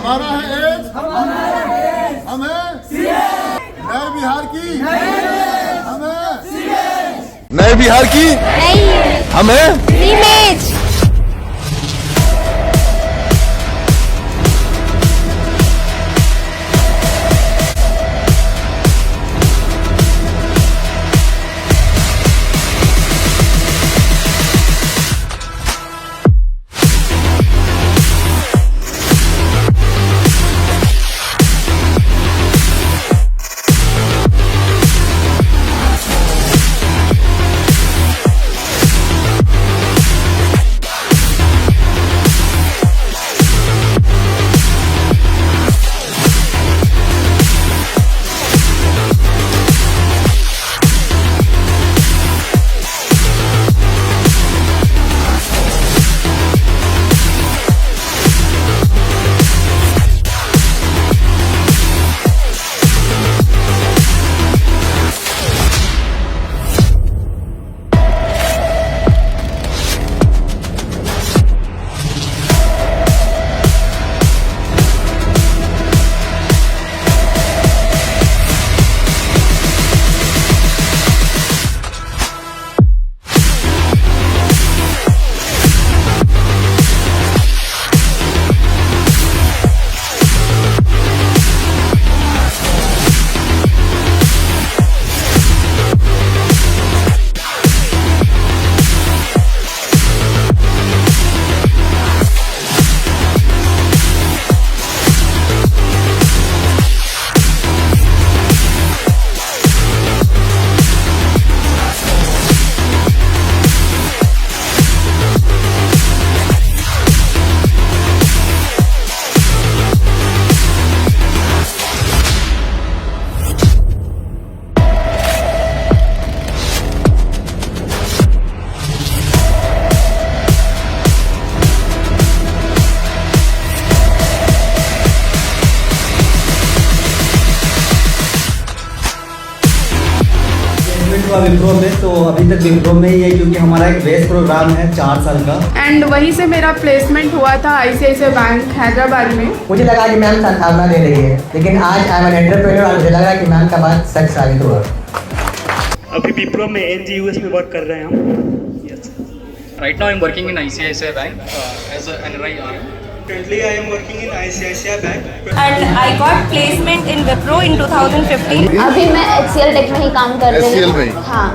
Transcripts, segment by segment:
हमारा है एज, हम हैं नए बिहार की, हमें नए बिहार की, हमें इमेज। विप्रो में, तो अभी तक विप्रो में ही है क्योंकि हमारा एक बेस प्रोग्राम है 4 साल का। एंड वहीं से मेरा प्लेसमेंट हुआ था आईसीआईसीआई बैंक हैदराबाद में। मुझे लगा कि मैम संभावना दे रही है, लेकिन आज आई एम एन एंटरप्रेन्योर और मुझे लग रहा है कि मैम का बात सच साबित हुआ। अभी विप्रो में एनजीयूएस में वर्क कर रहे हैं हम। Yes right now I am working in ICICI bank as an NRI RM. Currently, I am working in ICICI Bank. And I got placement in Wipro in 2015. अभी मैं HCL टेक में ही काम कर रही हूँ। हाँ,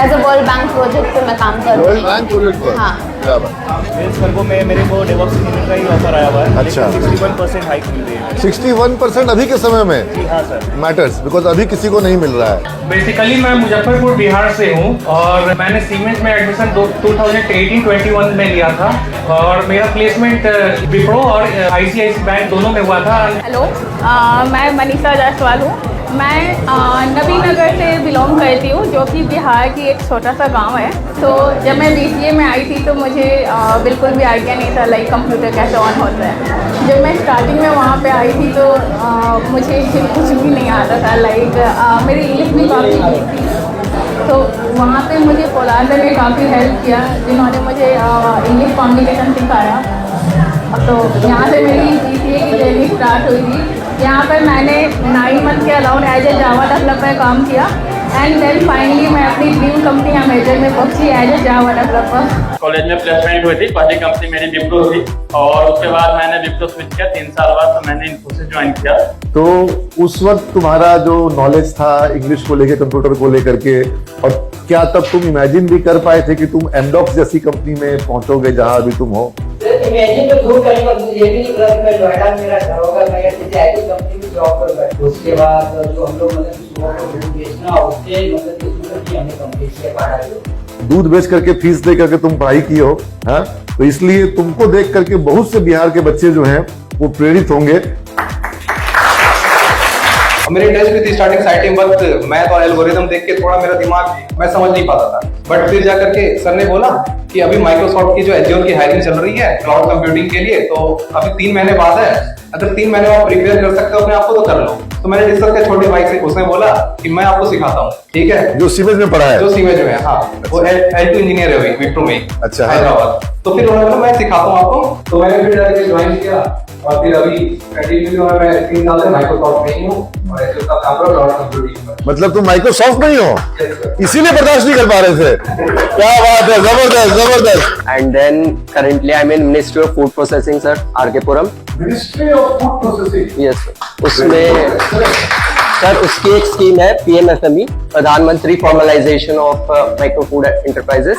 as a World Bank project पे मैं काम कर रही हूँ। वर्ल्ड बैंक प्रोजेक्ट पर? हाँ। मेरे को डेवऑप्स इंजीनियर का ही ऑफर आया हुआ है। अच्छा। 61% हाइक मिल रही है। 61% अभी के समय में? जी हाँ सर। मैटर्स बिकॉज अभी किसी को नहीं मिल रहा है। बेसिकली मैं मुजफ्फरपुर बिहार से हूँ और मैंने सीमेंस में एडमिशन 2018-21 में लिया था और मेरा प्लेसमेंट विप्रो और आईसीआईसीआई बैंक दोनों में हुआ था। हेलो, मैं मनीषा जायसवाल हूँ। मैं नबीनगर से बिलोंग करती हूँ, जो कि बिहार की एक छोटा सा गांव है। तो जब मैं बीसीए में आई थी तो मुझे बिल्कुल भी आइडिया नहीं था लाइक कंप्यूटर कैसे ऑन होता है। जब मैं स्टार्टिंग में वहाँ पे आई थी तो मुझे कुछ भी नहीं आता था। लाइक मेरी इंग्लिश भी काफ़ी वीक थी, तो वहाँ पे मुझे पोलार ने काफ़ी हेल्प किया, जिन्होंने मुझे इंग्लिश कम्युनिकेशन सिखाया। तो यहाँ से मेरी बीसीए की जर्नी स्टार्ट हुई थी। यहाँ पर मैंने 9 मंथ के अलाउंड एज ए जावा डेवलपर काम किया एंड देन फाइनली मैं अपनी ड्रीम कंपनी अमेजन में पहुंची as a Java developer. College में प्लेसमेंट हुई थी, पहली कंपनी मेरी विप्रो थी और उसके बाद मैंने विप्रो स्विच किया। 3 साल बाद तो मैंने इन्फोसिस ज्वाइन किया। तो उस वक्त तुम्हारा जो नॉलेज था इंग्लिश को लेकर, कंप्यूटर को लेकर के, और क्या तब तुम इमेजिन भी कर पाए थे कि तुम एमडॉक्स जैसी कंपनी में पहुंचोगे जहां अभी तुम हो? इमेजिन तो खूब करी, पर मुझे ये भी नहीं पता कि मैं नोएडा में मेरा घर होगा, मैं किसी आईटी कंपनी में जॉब करूंगा। उसके बाद जो हम लोग मतलब सुबह को दूध बेचना, उससे मतलब कि हमने कंप्लीट किया पढ़ाई। दूध बेच करके फीस दे करके तुम पढ़ाई की हो, हाँ? तो इसलिए तुमको देख करके बहुत से बिहार के बच्चे जो हैं वो प्रेरित होंगे। मेरे इंटरेस्ट भी थी स्टार्टिंग साइटिंग वक्त, मैथ और एल्गोरिथम देख के थोड़ा मेरा दिमाग मैं समझ नहीं पाता था। बट फिर जाकर के सर ने बोला कि अभी माइक्रोसॉफ्ट की जो एज्योर की हायरिंग चल रही है क्लाउड कंप्यूटिंग के लिए, तो अभी 3 महीने बाद है, अगर 3 महीने आप प्रिपेयर कर सकते हो अपने आप को तो कर लो। तो मैंने जिस सर के छोटे भाई से उसने बोला कि मैं आपको सिखाता हूँ, ठीक है, जो सीमेंस में पढ़ा है, जो सीमेज में है, हाँ, वो L2 इंजीनियर है अभी विप्रो में, अच्छा, हैदराबाद। तो फिर उन्होंने बोला मैं सिखाता हूँ आपको, तो मैंने फिर जाके ज्वाइन किया और फिर अभी कंटिन्यू मैं 3 साल से माइक्रोसॉफ्ट में ही हूँ और ऐसे का काम कर रहा हूँ। मतलब तुम माइक्रोसॉफ्ट में ही हो, इसीलिए बर्दाश्त नहीं कर पा रहे थे। क्या बात है, जबरदस्त जबरदस्त। And then currently I'm in Ministry of Food Processing, sir, RK Puram. Ministry of food processing, Yes, sir. उसमें सर उसकी एक स्कीम है PMFME, Pradhan Mantri formalisation of micro food enterprises.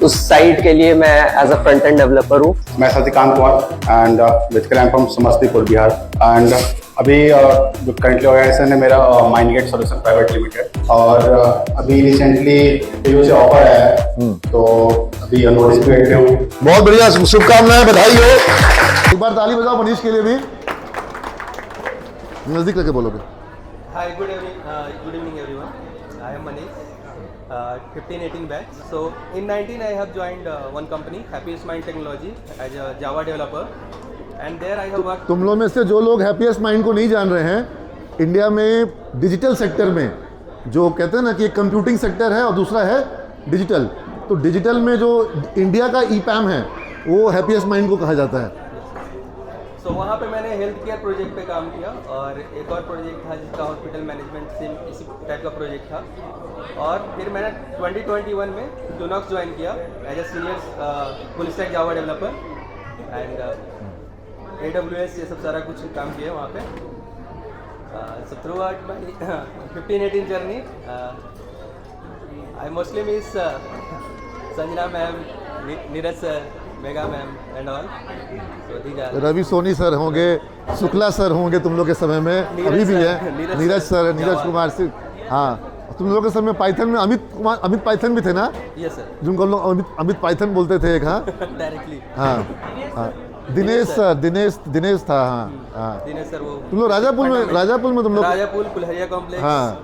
उस साइट के लिए मैं as a front end developer हूँ। मैं Satyakant Kumar and basically I am from Samastipur Bihar and अभी जो करंटली ऑर्गेनाइजेशन है मेरा माइंडगेट सॉल्यूशन प्राइवेट लिमिटेड और अभी रिसेंटली पीयू से ऑफर है तो अभी नोटिस पीरियड पे हूँ। बहुत बढ़िया, शुभकामनाएं, बधाई हो। एक बार ताली बजाओ मनीष के लिए भी, नजदीक लेके बोलोगे। Hi, good evening everyone. I am Manish, 15-18 batch. So in 19 I have joined one company, Happiest Mind Technology, as a Java developer, and there I have worked. तुम लोग में से जो लोग हैप्पीएस्ट माइंड को नहीं जान रहे हैं, इंडिया में डिजिटल सेक्टर में जो कहते हैं ना कि एक कंप्यूटिंग सेक्टर है और दूसरा है डिजिटल, तो डिजिटल में जो इंडिया का ईपैम है वो हैप्पीएस्ट माइंड को कहा जाता है। So वहाँ पे मैंने हेल्थ केयर प्रोजेक्ट पे काम किया और एक और प्रोजेक्ट था जिसका हॉस्पिटल मैनेजमेंट से इसी टाइप का प्रोजेक्ट था और फिर मैंने 2021 में क्यूनॉक्स ज्वाइन किया as a senior full stack Java developer and AWS ये सब सारा कुछ काम किया वहाँ पे। So throughout my 15-18 journey, I mostly miss Sanjana ma'am, Neeraj sir, Megha ma'am and all. Ravi Soni sir होंगे, शुक्ला सर होंगे तुम लोग के समय में, अभी भी है नीरज सर, नीरज कुमार सिंह। हाँ, तुम लोगों के समय पाइथन में अमित पाइथन भी थे ना? यस सर, जिनको हम लोग अमित पाइथन बोलते थे एक। हाँ डायरेक्टली, हाँ, दिनेश सर, दिनेश था। हाँ, दिनेश सर वो तुम लोग राजापुर में तुम लोग, राजापुर कुल्हरिया कॉम्प्लेक्स, हाँ,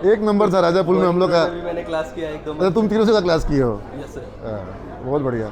एक नंबर था राजापुर में हम लोग का। मैंने क्लास किया एक दो। अच्छा, तुम तीनों से का क्लास किए हो? यस सर, बहुत बढ़िया।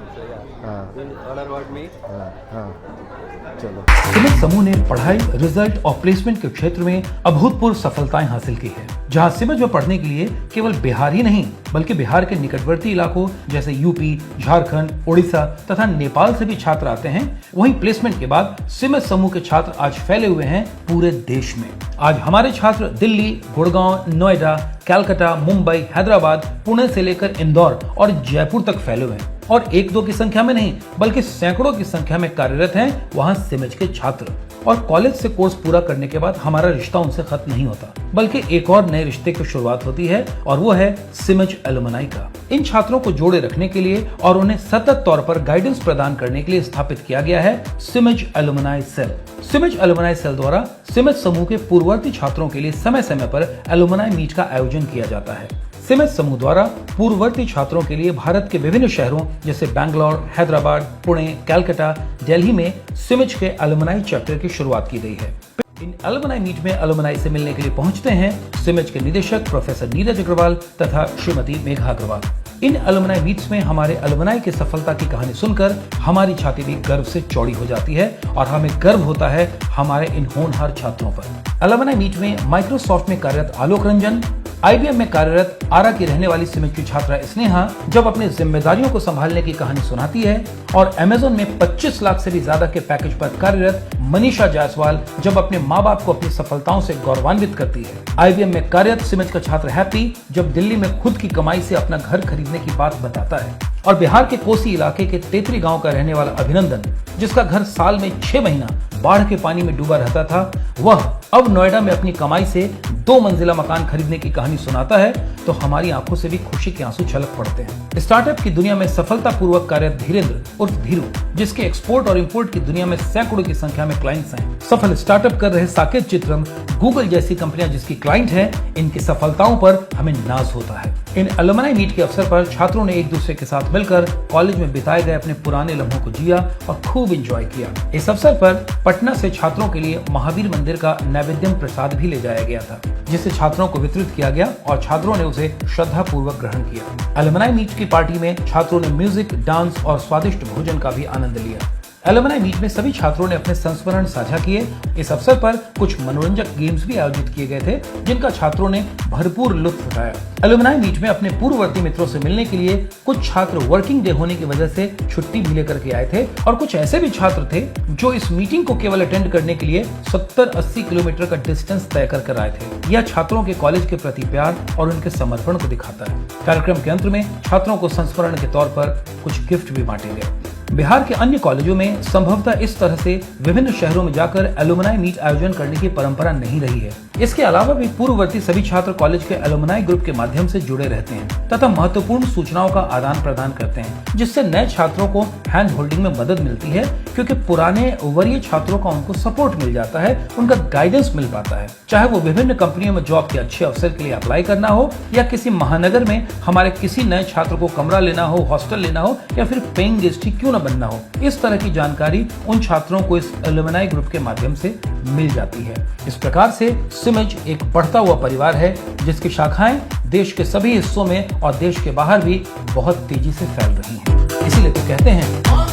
चलो, सिमेंट समूह ने पढ़ाई, रिजल्ट और प्लेसमेंट के क्षेत्र में अभूतपूर्व सफलताएं हासिल की है। जहां सिमेंट में पढ़ने के लिए केवल बिहार ही नहीं बल्कि बिहार के निकटवर्ती इलाकों जैसे यूपी, झारखंड, उड़ीसा तथा नेपाल से भी छात्र आते हैं, वहीं प्लेसमेंट के बाद सिमेंट समूह के छात्र आज फैले हुए हैं पूरे देश में। आज हमारे छात्र दिल्ली, गुड़गांव, नोएडा, कलकत्ता, मुंबई, हैदराबाद, पुणे से लेकर इंदौर और जयपुर तक फैले हुए हैं और 1-2 की संख्या में नहीं बल्कि सैकड़ों की संख्या में कार्यरत हैं वहां सिमेज के छात्र। और कॉलेज से कोर्स पूरा करने के बाद हमारा रिश्ता उनसे खत्म नहीं होता बल्कि एक और नए रिश्ते की शुरुआत होती है और वो है सिमेज एलुमनाई का। इन छात्रों को जोड़े रखने के लिए और उन्हें सतत तौर पर गाइडेंस प्रदान करने के लिए स्थापित किया गया है सिमेज एलुमनाई सेल। सिमेज एलुमनाई सेल द्वारा सिमेज समूह के पूर्ववर्ती छात्रों के लिए समय समय पर एलुमनाई मीट का आयोजन किया जाता है। सिमेज समूह द्वारा पूर्ववर्ती छात्रों के लिए भारत के विभिन्न शहरों जैसे बैंगलोर, हैदराबाद, पुणे, कलकत्ता, दिल्ली में सिमेज के एलुमनाई चैप्टर की शुरुआत की गई है। इन एलुमनाई मीट में एलुमनाई से मिलने के लिए पहुंचते हैं सिमेज के निदेशक प्रोफेसर नीरज अग्रवाल तथा श्रीमती मेघा अग्रवाल। इन एलुमनाई मीट्स में हमारे एलुमनाई की सफलता की कहानी सुनकर हमारी छाती भी गर्व से चौड़ी हो जाती है और हमें गर्व होता है हमारे इन होनहार छात्रों पर। एलुमनाई मीट में माइक्रोसॉफ्ट में कार्यरत आलोक रंजन, IBM में कार्यरत आरा की रहने वाली सिमेज की छात्रा स्नेहा जब अपनी जिम्मेदारियों को संभालने की कहानी सुनाती है और अमेज़न में 25 लाख से भी ज्यादा के पैकेज पर कार्यरत मनीषा जायसवाल जब अपने माँ बाप को अपनी सफलताओं से गौरवान्वित करती है। IBM में कार्यरत सिमेज का छात्र हैप्पी जब दिल्ली में खुद की कमाई से अपना घर खरीदने की बात बताता है और बिहार के कोसी इलाके के तेतरी गांव का रहने वाला अभिनंदन जिसका घर साल में 6 महीना बाढ़ के पानी में डूबा रहता था, वह अब नोएडा में अपनी कमाई से 2 मंजिला मकान खरीदने की कहानी सुनाता है तो हमारी आंखों से भी खुशी के आंसू छलक पड़ते हैं। स्टार्टअप की दुनिया में सफलतापूर्वक कार्यरत धीरेन्द्र उर्फ धीरू जिसके एक्सपोर्ट और इंपोर्ट की दुनिया में सैकड़ों की संख्या में क्लाइंट्स हैं। सफल स्टार्टअप कर रहे साकेत चित्रम, गूगल जैसी कंपनियां जिसकी क्लाइंट है, इनकी सफलताओं पर हमें नाज होता है। इन एलुमनाई मीट के अवसर पर छात्रों ने एक दूसरे के साथ मिलकर कॉलेज में बिताए गए अपने पुराने लम्हों को जिया और खूब एंजॉय किया। इस अवसर पर पटना से छात्रों के लिए महावीर मंदिर का नैवेद्यम प्रसाद भी ले जाया गया था जिसे छात्रों को वितरित किया गया और छात्रों ने उसे श्रद्धा पूर्वक ग्रहण किया। एलुमनाई मीट की पार्टी में छात्रों ने म्यूजिक, डांस और स्वादिष्ट भोजन का भी आनंद लिया। एलुमनाई मीट में सभी छात्रों ने अपने संस्मरण साझा किए। इस अवसर पर कुछ मनोरंजक गेम्स भी आयोजित किए गए थे, जिनका छात्रों ने भरपूर लुत्फ उठाया। एलुमनाई मीट में अपने पूर्ववर्ती मित्रों से मिलने के लिए कुछ छात्र वर्किंग डे होने की वजह से छुट्टी भी लेकर के आए थे और कुछ ऐसे भी छात्र थे जो इस मीटिंग को केवल अटेंड करने के लिए 70-80 किलोमीटर का डिस्टेंस तय कर आए थे। यह छात्रों के कॉलेज के प्रति प्यार और उनके समर्पण को दिखाता है। कार्यक्रम के अंत में छात्रों को संस्मरण के तौर पर कुछ गिफ्ट भी बांटे गए। बिहार के अन्य कॉलेजों में संभवतः इस तरह से विभिन्न शहरों में जाकर एलुमनाई मीट आयोजन करने की परंपरा नहीं रही है। इसके अलावा भी पूर्ववर्ती सभी छात्र कॉलेज के एलुमनाई ग्रुप के माध्यम से जुड़े रहते हैं तथा महत्वपूर्ण सूचनाओं का आदान प्रदान करते हैं, जिससे नए छात्रों को हैंड होल्डिंग में मदद मिलती है, क्योंकि पुराने वरीय छात्रों का उनको सपोर्ट मिल जाता है, उनका गाइडेंस मिल पाता है। चाहे वो विभिन्न कंपनियों में जॉब के अच्छे अवसर के लिए अप्लाई करना हो या किसी महानगर में हमारे किसी नए छात्र को कमरा लेना हो, हॉस्टल लेना हो या फिर पेइंग गेस्ट ही क्यों न बनना हो, इस तरह की जानकारी उन छात्रों को इस एलुमनाई ग्रुप के माध्यम से मिल जाती है। इस प्रकार से सिमज एक बढ़ता हुआ परिवार है, जिसकी शाखाएं देश के सभी हिस्सों में और देश के बाहर भी बहुत तेजी से फैल रही हैं। इसीलिए तो कहते हैं